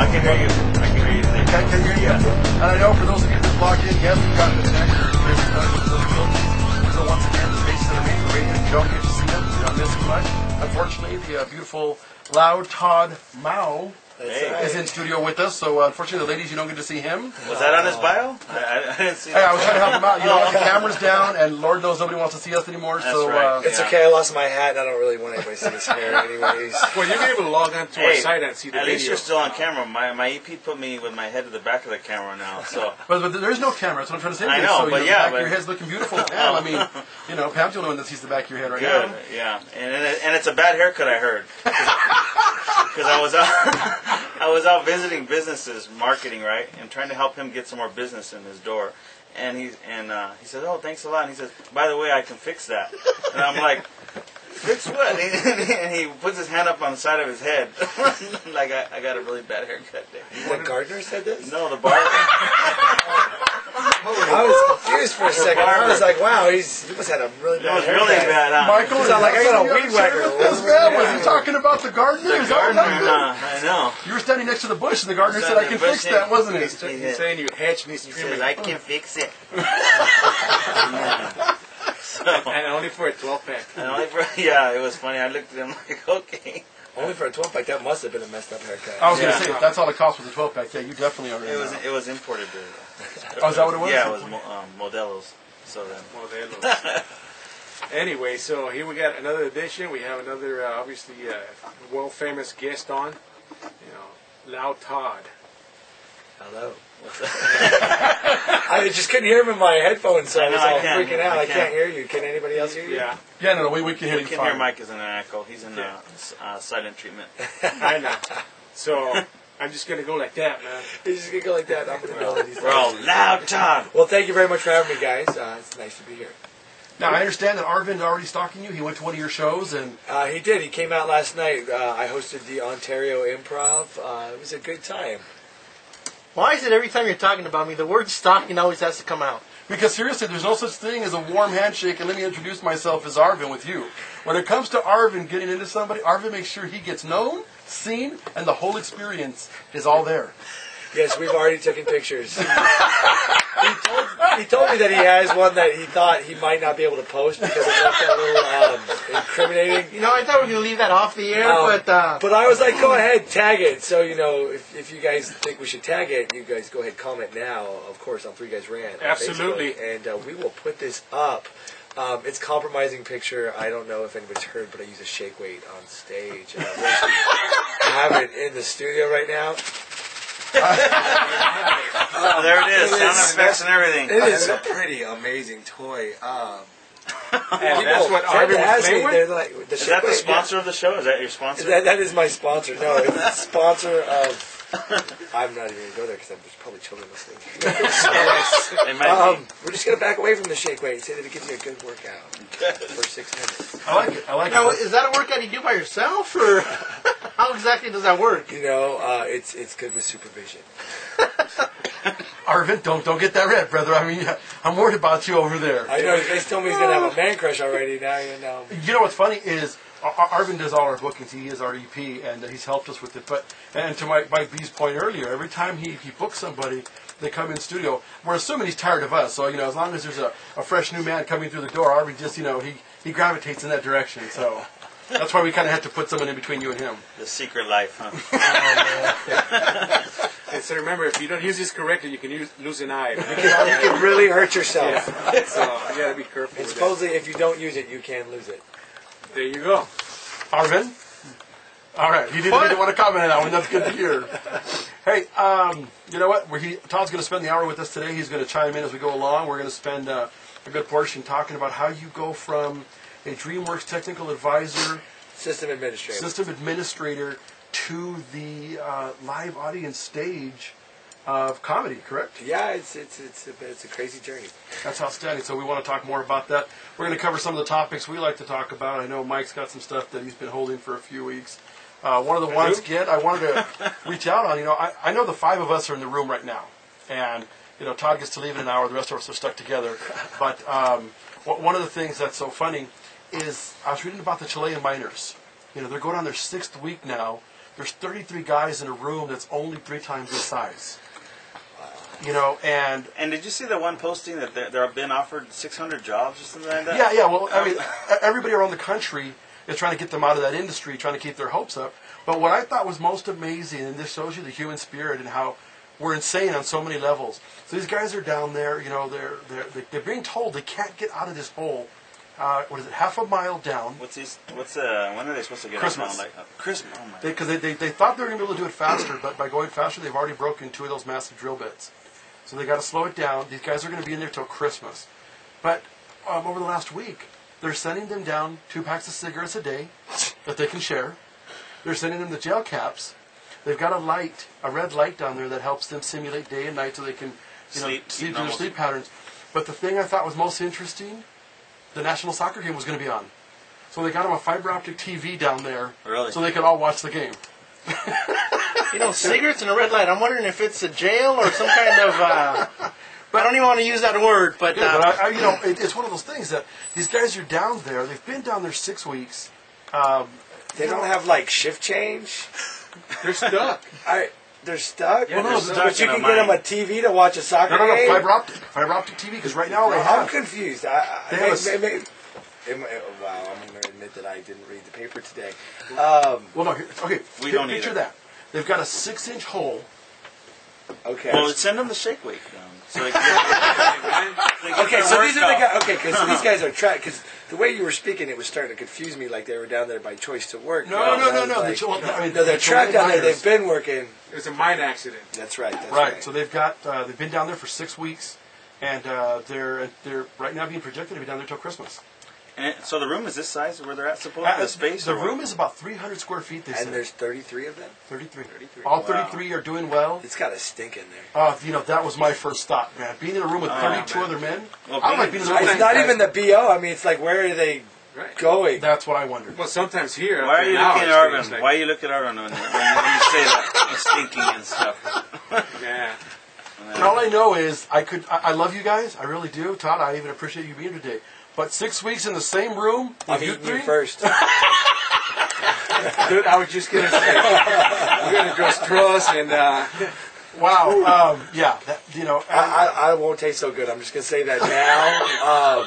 I can hear you. I can hear you. Can you hear you? Yeah. And I know for those of you that logged in, yes, we've got the connector. So once again, the faces that are made for radio, you don't get to see them. You're not missing much. Unfortunately, the beautiful Loud Todd Maugh is in studio with us. So unfortunately, the ladies, you don't get to see him. Was that on his bio? I didn't see Hey, that. I was trying to help him out. You know, the camera's down, and Lord knows nobody wants to see us anymore. That's so right. It's okay, I lost my hat and I don't really want anybody to see his hair anyways. Well, you'll be able to log on to our site and see the at video. least you're still on camera. My EP put me with my head to the back of the camera now. So But there's no camera. That's what I'm trying to say. I know, so, but the yeah, back but- of your head's looking beautiful. Pam, I mean, you know, Pam's the only one that sees the back of your head right good, now. yeah. And it's a bad haircut, I heard. Because I was out visiting businesses, marketing, right, and trying to help him get some more business in his door. And he says, "Oh, thanks a lot." And he says, "By the way, I can fix that." And I'm like, "Fix what?" And he puts his hand up on the side of his head, like I got a really bad haircut there. The gardener said this? No, the barber. I was confused for a second. I was like, wow, he must have had a really It bad was haircut. really bad, huh? Michael, Sound like I got a weed whacker. This man, was he talking about the gardener? The Is that what gardener, that I know. is? You were standing next to the bush, and the gardener said, Standing "I can in the fix bush, that," wasn't he's- it? He's saying you hedge needs He trimming. says, "I can fix it." So, And only for a 12-pack. and only for, yeah, it was funny. I looked at him like, okay. Only for a 12-pack, that must have been a messed up haircut. I was going Yeah. to say, if that's all it cost was a 12-pack, yeah, you definitely are in It was imported. Oh, is that what it was? Yeah, it was Modelos. So then. Modelos. Anyway, so here we got another edition. We have another, obviously, world-famous guest on. You know, Loud Todd. Hello. I just couldn't hear him in my headphones, so I was all can't. freaking out. I I can't. can't hear you. Can anybody else hear you? Yeah, Yeah, no, we can hear We you can fine. hear Mike is in an echo. He's in silent treatment. I know. So I'm just going to go like that, man. He's just going to go like that. I'm going to know that he's We're all Loud Todd. Well, thank you very much for having me, guys. It's nice to be here. Now, I understand that Arvind already stalking you. He went to one of your shows, and He did. He came out last night. I hosted the Ontario Improv. It was a good time. Why is it every time you're talking about me, the word stalking always has to come out? because seriously, there's no such thing as a warm handshake, and let me introduce myself as Arvind with you. When it comes to Arvind getting into somebody, Arvind makes sure he gets known, seen, and the whole experience is all there. Yes, we've already taken pictures. He told me that he has one that he thought he might not be able to post because it looked a little incriminating. You know, I thought we were going to leave that off the air, but I was like, go ahead, tag it. So, you know, if you guys think we should tag it, you guys go ahead, comment now, of course, on 3 Guys Rant. On Absolutely. Facebook, and we will put this up. It's a compromising picture. I don't know if anybody's heard, but I use a shake weight on stage. We actually have it in the studio right now. Oh, there it is. Sound effects and everything. It is a pretty amazing toy. And that's what Arvind was playing with? Like, Is that the sponsor of the show? Is that your sponsor? That is my sponsor. No, it's the sponsor of... I'm not even going to go there because there's probably children listening. It might be. We're just going to back away from the shake weight. Say that it gives you a good workout for 6 minutes. I like it. I like now, it. is that a workout you do by yourself, or how exactly does that work? You know, it's good with supervision. Arvind, don't get that red, brother. I mean, I'm worried about you over there. I know, you guys told me he's going to have a man crush already. Now you know. You know what's funny is Arvind does all our bookings. He is our EP, and he's helped us with it. And to Mike B's point earlier, every time he books somebody, they come in studio. We're assuming he's tired of us. So, you know, as long as there's a fresh new man coming through the door, Arvind just, you know, he gravitates in that direction. So that's why we kind of had to put someone in between you and him. The secret life, huh? And so remember, if you don't use this correctly, you can lose an eye. You can really hurt yourself. Yeah. So you got to be careful And with supposedly, if you don't use it, you can lose it. that. There you go. Arvind? All right. He didn't want to comment on that one. That's good to hear. Hey, you know what? Todd's going to spend the hour with us today. He's going to chime in as we go along. We're going to spend a good portion talking about how you go from a DreamWorks technical advisor, System administrator, to the live audience stage of comedy, correct? Yeah, it's a crazy journey. That's outstanding. So we want to talk more about that. We're going to cover some of the topics we like to talk about. I know Mike's got some stuff that he's been holding for a few weeks. One of the ones, I wanted to reach out on. You know, I know the 5 of us are in the room right now, and you know, Todd gets to leave in an hour. The rest of us are stuck together. But one of the things that's so funny is I was reading about the Chilean miners. You know, they're going on their 6th week now there's 33 guys in a room that's only 3 times this size. You know, and did you see the one posting that they're been offered 600 jobs or something like that? yeah. Well, I mean, everybody around the country is trying to get them out of that industry, trying to keep their hopes up. But what I thought was most amazing, and this shows you the human spirit and how we're insane on so many levels. So these guys are down there, you know, they're being told they can't get out of this hole. What is it? Half a mile down. When are they supposed to get Christmas. out now? Christmas. Oh my. Because they thought they were going to be able to do it faster, but by going faster, they've already broken 2 of those massive drill bits. So they got to slow it down. These guys are going to be in there till Christmas. But over the last week, they're sending them down 2 packs of cigarettes a day that they can share. They're sending them the gel caps. They've got a red light down there that helps them simulate day and night so they can do their sleep patterns. But the thing I thought was most interesting, the national soccer game was going to be on. So they got them a fiber optic TV down there so they could all watch the game. You know, cigarettes and a red light. I'm wondering if it's a jail or some kind of... I don't even want to use that word, but... it's one of those things that these guys are down there. They've been down there 6 weeks. They don't have, like, shift change? They're stuck. They're stuck? Yeah, well, no, but you can get them a TV to watch a soccer game? Fiber optic TV, because right now I'm confused. Wow, I'm going to admit that I didn't read the paper today. Picture that. They've got a 6-inch hole. Okay. Well, send them the shake weight. So these are the guys. Okay, so these guys are trapped. Because the way you were speaking, it was starting to confuse me. Like they were down there by choice to work. No. They're trapped down there. They've been working. It was a mine accident. That's right. So they've been down there for 6 weeks, and they're right now being projected to be down there till Christmas. And so the room is this size where they're at, supposedly? The space? The room is about 300 square feet, they said. And there's 33 of them? 33. All 33 are doing well. It's got to stink in there. That was my first thought, man. Being in a room with 32 other men. Well, I like being in a room with It's not even the BO. I mean, it's like, where are they going? That's what I wondered. Well, sometimes here... Why are you looking at Arvin? Why are you looking at Arvin when you say that? Stinking and stuff. Yeah. And all I know is, I love you guys. I really do. Todd, I even appreciate you being here today. But 6 weeks in the same room? I'm eating you first. Dude, I was just going to say, we're going to go straws and... Wow. I won't taste so good. I'm just going to say that now.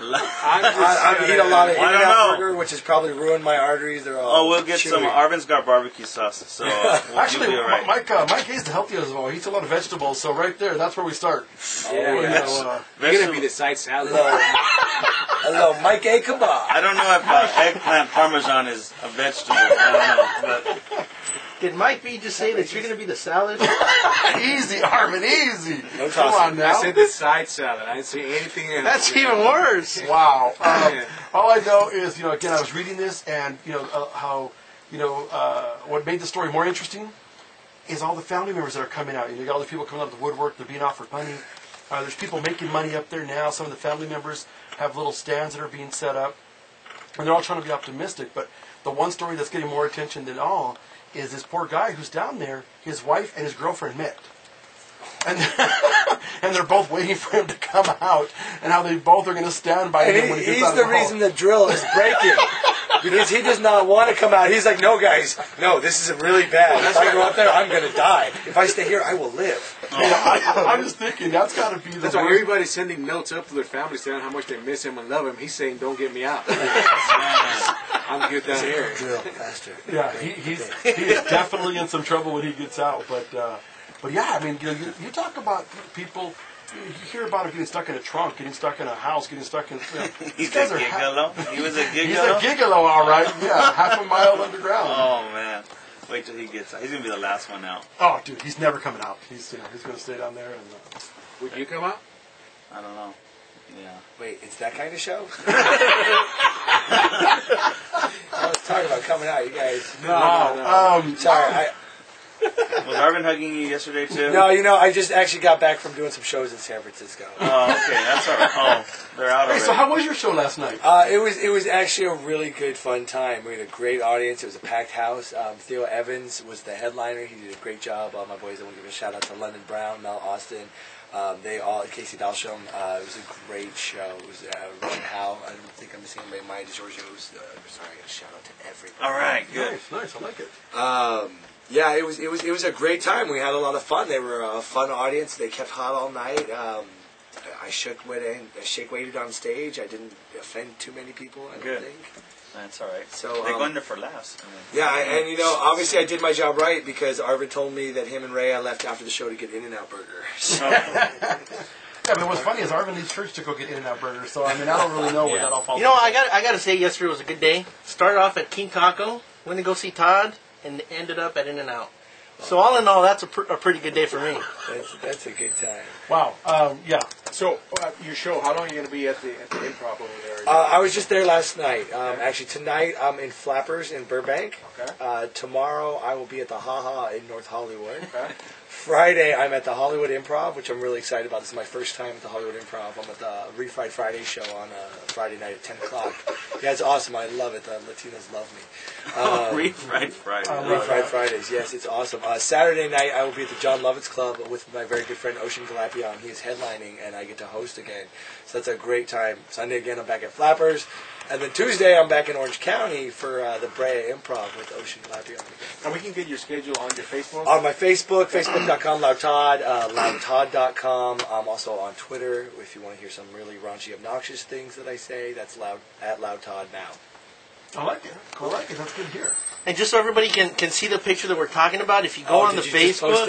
I've eaten a lot of In-N-Out Burger, which has probably ruined my arteries. They're all we'll get chewy. some. Arvin's got barbecue sauce, so Actually, you'll be right. Mike is the healthiest of all. He eats a lot of vegetables, so right there, that's where we start. You're going to be the side salad. Hello, Mike A. Kebab. I don't know if eggplant parmesan is a vegetable. I don't know, but... Did Mike B just say that you're going to be the salad? Easy, Arvin, easy. No Come on now. I said the side salad. I didn't say anything else. That's even worse. Wow. All I know is, again, I was reading this, and what made the story more interesting is all the family members that are coming out. You got all the people coming out of the woodwork. They're being offered money. There's people making money up there now. Some of the family members have little stands that are being set up, and they're all trying to be optimistic. But the one story that's getting more attention than all is this poor guy who's down there. His wife and his girlfriend met. And they're both waiting for him to come out, and how they both are going to stand by him when he gets out of the hole. He's the reason the drill is breaking. Because he does not want to come out. He's like, no, guys, no, this is really bad. If I go up there, I'm going to die. If I stay here, I will live. I'm just thinking, that's got to be the That's why everybody's sending notes up to their families saying how much they miss him and love him. He's saying, don't get me out. I'm good down here. Drill faster. Yeah, he's definitely in some trouble when he gets out. But yeah, I mean, you talk about people. You hear about him getting stuck in a trunk, getting stuck in a house, getting stuck in... He's a gigolo? He was a gigolo? He's a gigolo, all right. Yeah, half a mile underground. Oh, man. Wait till he gets out. He's going to be the last one out. Oh, dude, he's never coming out. He's going to stay down there. And would you come out? I don't know. Yeah. Wait, it's that kind of show? I was talking about coming out, you guys. No. Sorry, Was Arvin hugging you yesterday, too? No, I just actually got back from doing some shows in San Francisco. Oh, okay, that's all right. Oh, they're out already. Hey, so how was your show last night? It was actually a really good, fun time. We had a great audience. It was a packed house. Theo Evans was the headliner. He did a great job. My boys, I want to give a shout out to London Brown, Mel Austin. Casey Dalsham, it was a great show. It was Russian Hal. I don't think I'm missing anybody. Maya DeGiorgio. Sorry, I got a shout out to everybody. All right, good. Nice, I like it. Yeah, it was a great time. We had a lot of fun. They were a fun audience. They kept hot all night. I shake weighted on stage. I didn't offend too many people, I don't think. That's all right. So they go in there for laughs. Yeah, and obviously I did my job right because Arvid told me that him and Rhea left after the show to get In-N-Out Burger. So. Yeah, but what's funny is Arvin leaves church to go get In-N-Out Burger, so I don't really know where that all falls. I got to say, yesterday was a good day. Started off at King Taco, went to go see Todd, and ended up at In-N-Out. So all in all, that's a pretty good day for me. That's a good time. Wow. Yeah. So your show, how long are you going to be at the Improv over there? I was just there last night. Actually, tonight I'm in Flappers in Burbank. Okay. Tomorrow I will be at the Ha Ha in North Hollywood. Okay. Friday I'm at the Hollywood Improv, which I'm really excited about. This is my first time at the Hollywood Improv. I'm at the Refried Friday show on Friday night at 10 o'clock. Yeah, it's awesome. I love it. The Latinos love me. Refried Friday. Refried Fridays. Yes, it's awesome. Saturday night I will be at the John Lovitz Club with my very good friend Ocean Galapion. He is headlining, and I get to host again. So that's a great time. Sunday again I'm back at Flappers. And then Tuesday, I'm back in Orange County for the Brea Improv with Ocean Galapion. And we can get your schedule on your Facebook? On my Facebook, facebook.com, Loud Todd, loudtodd.com. I'm also on Twitter. If you want to hear some really raunchy, obnoxious things that I say, that's at Loud Todd Maugh. I like it. That's good to hear. And just so everybody can see the picture that we're talking about, if you go on the Facebook,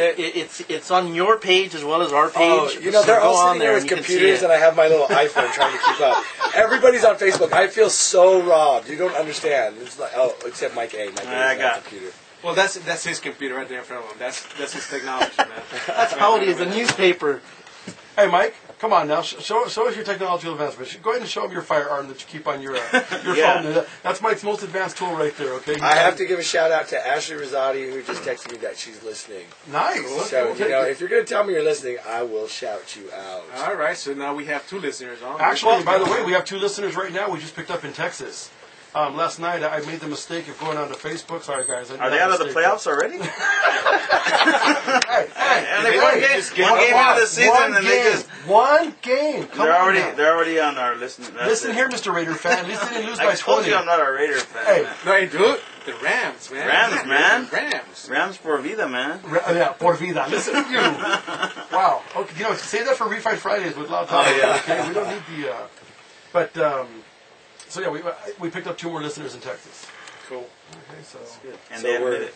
it's on your page as well as our page. Oh, they're all sitting there with computers, and I have my little iPhone trying to keep up. Everybody's on Facebook. I feel so robbed. You don't understand. It's like, except Mike A. Mike A is on computer. Well, that's his computer right there in front of him. That's his technology, man. That's how it is, a newspaper. Hey, Mike, come on now. Show us your technological advancements. Go ahead and show him your firearm that you keep on your phone. That's Mike's most advanced tool right there, okay? I have to give a shout-out to Ashley Rosati, who just texted me that she's listening. Nice. So, if you're going to tell me you're listening, I will shout you out. All right, so now we have 2 listeners on. Actually, by the way, we have 2 listeners right now we just picked up in Texas. Last night, I made the mistake of going onto Facebook. Sorry, guys. Are they out of the playoffs already? Hey, and they one game out of the season, and they just one game. They're already on our listen. Listen here, Mr. Raider fan. At least they didn't lose by 20. I told you I'm not a Raider fan. Hey, man. No, you do it. The Rams, man. Rams por vida, man. Yeah, por vida. Listen to you. Wow. Okay, say that for Refried Fridays with Loud Todd. Okay, we don't need the. But. So yeah, we picked up 2 more listeners in Texas. Cool. Okay, so that's good.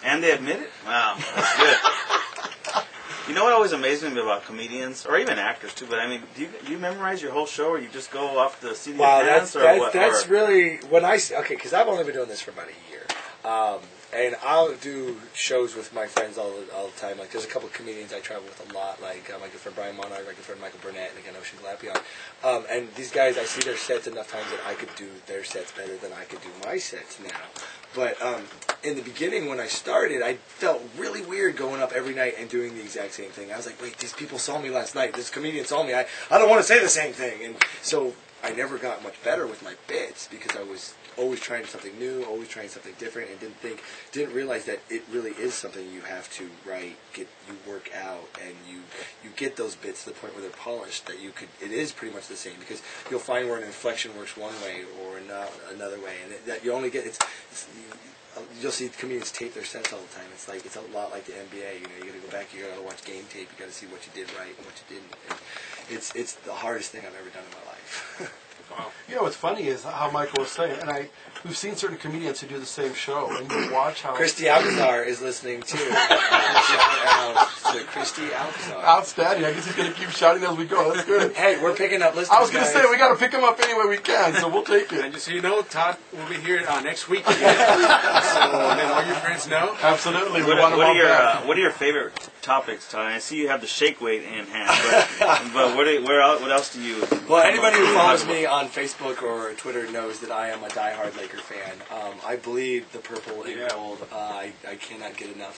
And they admit it. Wow, that's good. You know what always amazes me about comedians, or even actors too? But I mean, do you memorize your whole show, or you just go off the seat of your pants, or what? That's really when because I've only been doing this for about a year. And I'll do shows with my friends all the time. Like, there's a couple of comedians I travel with a lot, like my good friend Brian Monarch, my good friend Michael Burnett, and again, Ocean Galapion. And these guys, I see their sets enough times that I could do their sets better than I could do my sets now. But in the beginning, when I started, I felt really weird going up every night and doing the exact same thing. I was like, wait, these people saw me last night. This comedian saw me. I don't want to say the same thing. And so I never got much better with my bits because I was always trying something new, always trying something different, and didn't realize that it really is something you have to write, you work out, and you get those bits to the point where they're polished. That it is pretty much the same because you'll find where an inflection works one way or another way, and that you only get you'll see comedians tape their sets all the time. It's a lot like the NBA. You got to go back. You got to watch game tape. You got to see what you did right and what you didn't. And it's the hardest thing I've ever done in my life. Wow. What's funny is how Michael was saying, and we've seen certain comedians who do the same show, and you watch how Christy Alcazar is listening too. Shout out to Christy Alcazar. Outstanding. I guess he's going to keep shouting as we go. That's good. Hey, we're picking up listeners. I was going to say we got to pick him up any way we can, so we'll take it. And just so you know, Todd will be here next week again. So then all your friends know. Absolutely. What are your favorite topics, Todd? I see you have the shake weight in hand, but what else do you? Well, anybody who follows me on Facebook or Twitter knows that I am a diehard Laker fan. I bleed the purple and gold. I cannot get enough